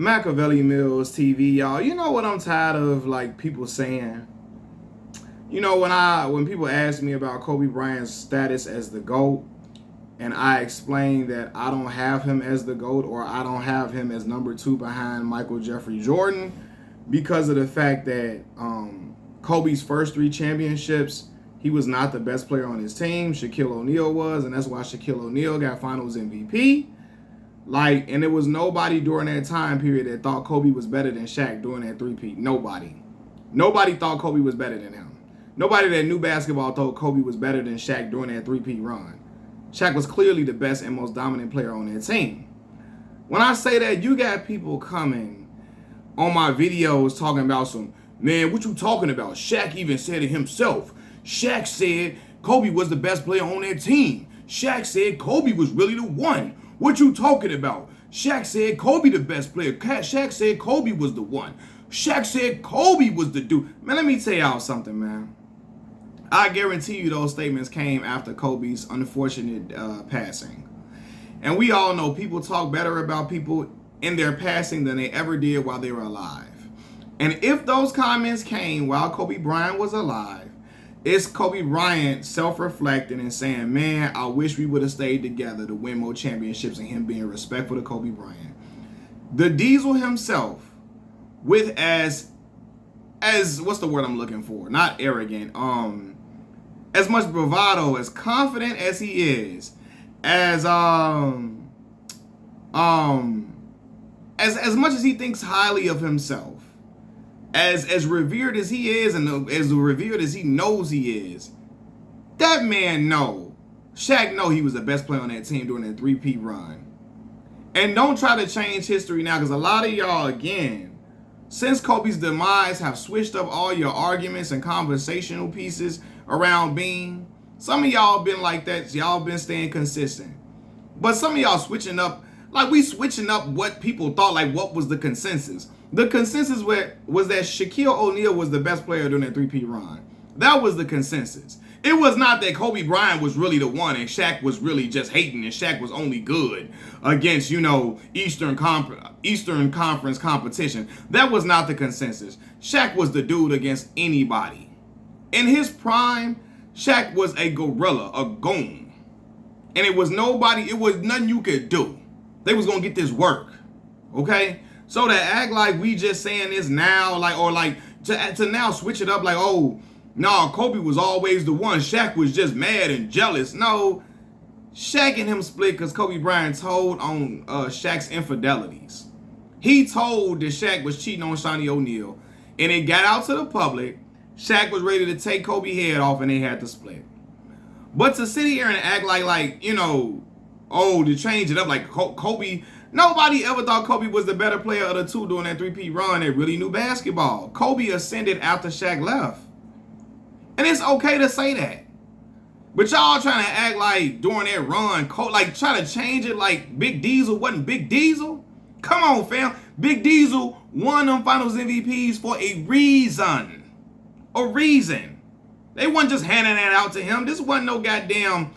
Machiavelli Mills TV, y'all. You know what I'm tired of, like, people saying? You know, when people ask me about Kobe Bryant's status as the GOAT, and I explain that I don't have him as the GOAT, or I don't have him as number 2 behind Michael Jeffrey Jordan, because of the fact that Kobe's first 3 championships, he was not the best player on his team. Shaquille O'Neal was, and that's why Shaquille O'Neal got Finals MVP. Like, and there was nobody during that time period that thought Kobe was better than Shaq during that three-peat. Nobody. Nobody thought Kobe was better than him. Nobody that knew basketball thought Kobe was better than Shaq during that three-peat run. Shaq was clearly the best and most dominant player on that team. When I say that, you got people coming on my videos talking about some, man, what you talking about? Shaq even said it himself. Shaq said Kobe was the best player on that team. Shaq said Kobe was really the one. What you talking about? Shaq said Kobe the best player. Shaq said Kobe was the one. Shaq said Kobe was the dude. Man, let me tell y'all something, man. I guarantee you those statements came after Kobe's unfortunate passing. And we all know people talk better about people in their passing than they ever did while they were alive. And if those comments came while Kobe Bryant was alive, it's Kobe Bryant self-reflecting and saying, man, I wish we would have stayed together to win more championships, and him being respectful to Kobe Bryant. The Diesel himself, with as what's the word I'm looking for? Not arrogant. As much bravado, as confident as he is, as much as he thinks highly of himself, as revered as he is, and as revered as he knows he is, that man Shaq know he was the best player on that team during that three-peat run. And don't try to change history now, because a lot of y'all, again, since Kobe's demise, have switched up all your arguments and conversational pieces around Bean. Some of y'all been like that. Y'all been staying consistent. But some of y'all switching up, like we switching up what people thought, like what was the consensus. The consensus was that Shaquille O'Neal was the best player during that three-peat run. That was the consensus. It was not that Kobe Bryant was really the one and Shaq was really just hating and Shaq was only good against, Eastern Conference competition. That was not the consensus. Shaq was the dude against anybody. In his prime, Shaq was a gorilla, a goon. And it was nothing you could do. They was going to get this work. Okay? So to act like we just saying this now, to now switch it up like, oh, no, Kobe was always the one. Shaq was just mad and jealous. No, Shaq and him split because Kobe Bryant told on Shaq's infidelities. He told that Shaq was cheating on Shawnee O'Neal, and it got out to the public. Shaq was ready to take Kobe's head off, and they had to split. But to sit here and act to change it up like Kobe, nobody ever thought Kobe was the better player of the two during that three-peat run that really knew basketball. Kobe ascended after Shaq left. And it's okay to say that. But y'all trying to act like during that run, try to change it like Big Diesel wasn't Big Diesel? Come on, fam. Big Diesel won them Finals MVPs for a reason. A reason. They wasn't just handing that out to him. This wasn't no goddamn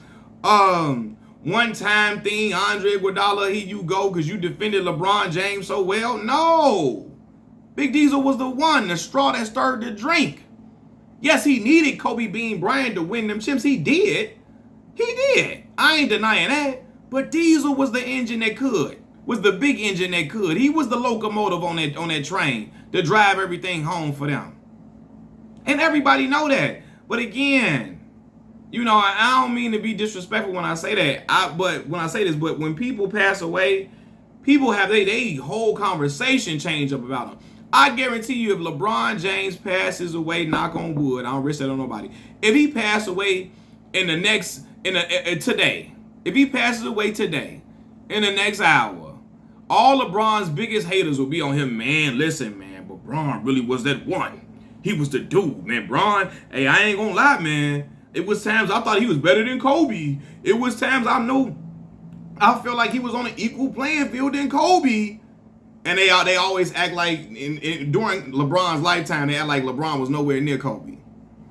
one-time thing. Andre Iguodala, here you go because you defended LeBron James so well. No. Big Diesel was the one, the straw that stirred the drink. Yes, he needed Kobe Bean Bryant to win them chips. He did. He did. I ain't denying that. But Diesel was the engine that could. Was the big engine that could. He was the locomotive on that train to drive everything home for them. And everybody know that. But again, I don't mean to be disrespectful when I say that. But when people pass away, people have they whole conversation change up about them. I guarantee you, if LeBron James passes away, knock on wood, I don't risk that on nobody. If he passes away today, if he passes away today, in the next hour, all LeBron's biggest haters will be on him. Man, listen, man, but Bron really was that one. He was the dude, man. Bron, hey, I ain't gonna lie, man. It was times I thought he was better than Kobe. It was times I feel like he was on an equal playing field than Kobe. And they always act like, during LeBron's lifetime, they act like LeBron was nowhere near Kobe.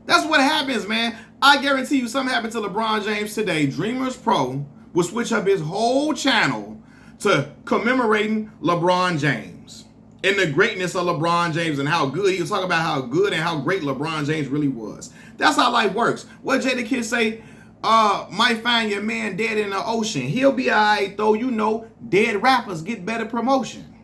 That's what happens, man. I guarantee you something happened to LeBron James today. Dreamers Pro will switch up his whole channel to commemorating LeBron James. and the greatness of LeBron James and how good he was talking about how good and how great LeBron James really was. That's how life works. What Jadakiss say? Might find your man dead in the ocean. He'll be alright though. You know, dead rappers get better promotion.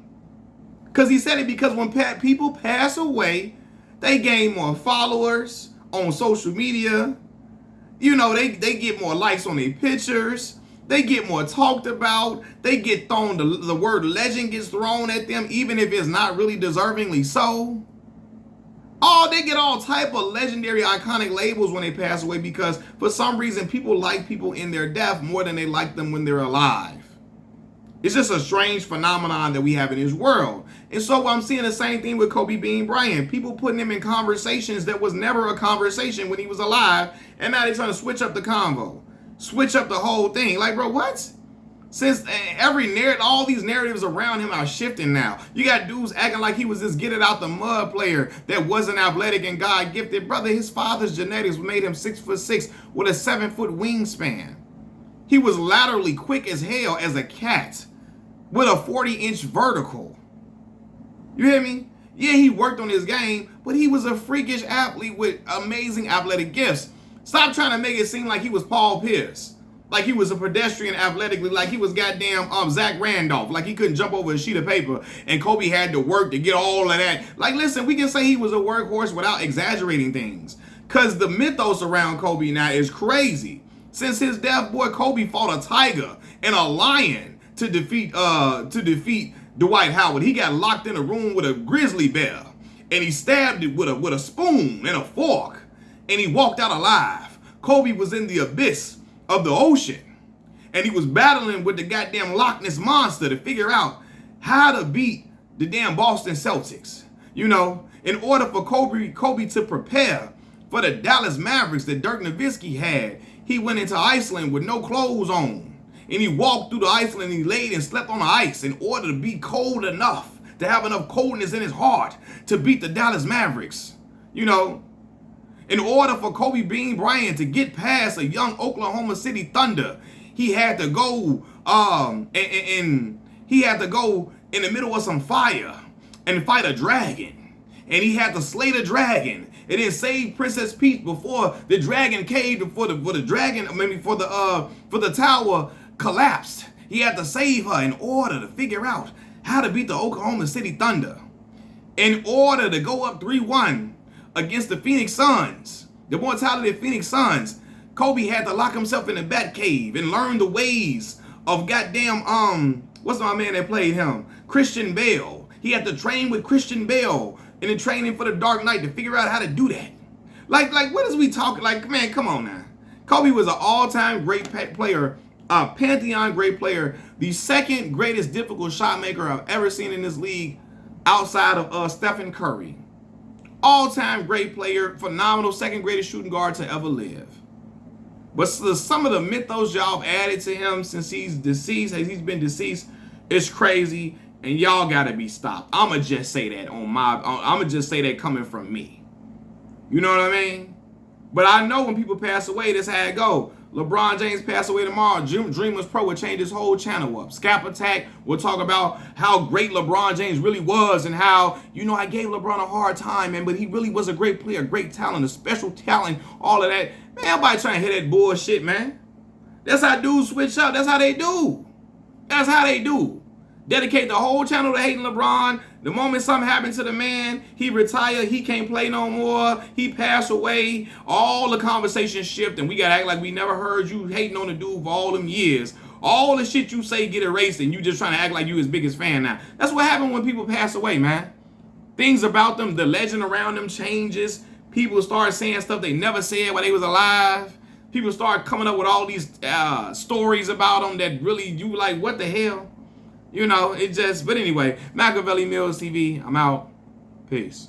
Cause he said it because when people pass away, they gain more followers on social media. You know, they get more likes on their pictures. They get more talked about. They get thrown, the word legend gets thrown at them, even if it's not really deservingly so. Oh, they get all type of legendary, iconic labels when they pass away because for some reason people like people in their death more than they like them when they're alive. It's just a strange phenomenon that we have in this world. And so I'm seeing the same thing with Kobe Bean Bryant. People putting him in conversations that was never a conversation when he was alive, and now they're trying to switch up the convo. Switch up the whole thing. Like, bro, what? Since all these narratives around him are shifting now. You got dudes acting like he was this get it out the mud player that wasn't athletic and God gifted. Brother, his father's genetics made him 6'6" with a 7-foot wingspan. He was laterally quick as hell as a cat with a 40-inch vertical. You hear me? Yeah, he worked on his game, but he was a freakish athlete with amazing athletic gifts. Stop trying to make it seem like he was Paul Pierce. Like he was a pedestrian athletically, like he was goddamn Zach Randolph, like he couldn't jump over a sheet of paper and Kobe had to work to get all of that. Like, listen, we can say he was a workhorse without exaggerating things. Because the mythos around Kobe now is crazy. Since his death, boy, Kobe fought a tiger and a lion to defeat Dwight Howard. He got locked in a room with a grizzly bear and he stabbed it with a spoon and a fork and he walked out alive. Kobe was in the abyss of the ocean and he was battling with the goddamn Loch Ness monster to figure out how to beat the damn Boston Celtics. You know, in order for Kobe to prepare for the Dallas Mavericks that Dirk Nowitzki had, he went into Iceland with no clothes on. And he walked through the Iceland and he laid and slept on the ice in order to be cold enough, to have enough coldness in his heart to beat the Dallas Mavericks. You know, in order for Kobe Bean Bryant to get past a young Oklahoma City Thunder, he had to go he had to go in the middle of some fire and fight a dragon. And he had to slay the dragon and then save Princess Peach before the dragon caved, before the tower collapsed. He had to save her in order to figure out how to beat the Oklahoma City Thunder. In order to go up 3-1 against the Phoenix Suns, the mortality of Phoenix Suns, Kobe had to lock himself in the bat cave and learn the ways of goddamn, what's my man that played him? Christian Bale. He had to train with Christian Bale in the training for the Dark Knight to figure out how to do that. Like what is we talking? Like, man, come on now. Kobe was an all-time great player, a pantheon great player, the second greatest difficult shot maker I've ever seen in this league outside of Stephen Curry. All-time great player, phenomenal, second greatest shooting guard to ever live. But some of the mythos y'all have added to him since he's been deceased, is crazy. And y'all gotta be stopped. I'ma just say that I'ma just say that coming from me. You know what I mean? But I know when people pass away, that's how it go. LeBron James passed away tomorrow. Dreamers Pro will change his whole channel up. Scap Attack will talk about how great LeBron James really was and how, you know, I gave LeBron a hard time, man, but he really was a great player, great talent, a special talent, all of that. Man, everybody trying to hear that bullshit, man. That's how dudes switch up. That's how they do. That's how they do. Dedicate the whole channel to hating LeBron. The moment something happened to the man, he retired, he can't play no more, he passed away, all the conversations shift, and we gotta act like we never heard you hating on the dude for all them years. All the shit you say get erased, and you just trying to act like you his biggest fan now. That's what happened when people pass away, man. Things about them, the legend around them changes. People start saying stuff they never said while they was alive. People start coming up with all these stories about them that really, you like, what the hell? You know, it just, but anyway, Machiavelli Mills TV, I'm out. Peace.